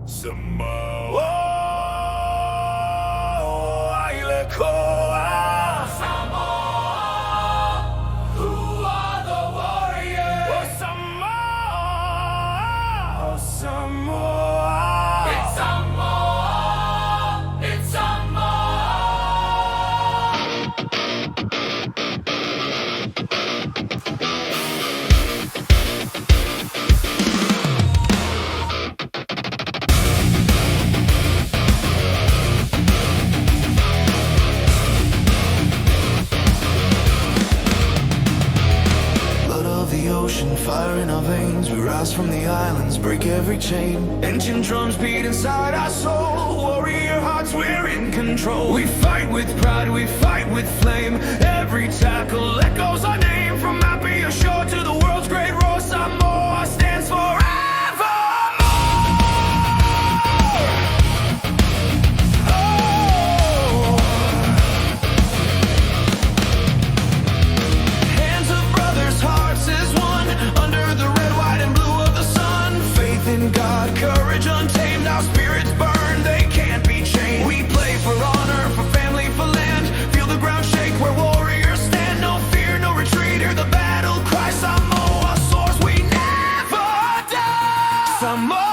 Samoa, Toa Samoa, who are the warriors? Samoa, Samoa, it's Samoa, it's Samoa. Ocean, fire in our veins. We rise from the islands, break every chain. Engine drums beat inside our soul. Warrior hearts, we're in control. We fight with pride, we fight with flame. Every tackle echoes our name. From Apia shore to the world's great roar, Samoa stands forever. God, courage untamed, our spirits burn, they can't be chained. We play for honor, for family, for land. Feel the ground shake where warriors stand. No fear, no retreat, hear the battle cry. Samoa soars, we never die. Samoa.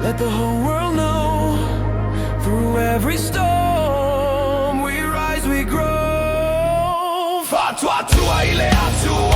Let the whole world know, through every storm, we rise, we grow. Fa tua tua ile atua.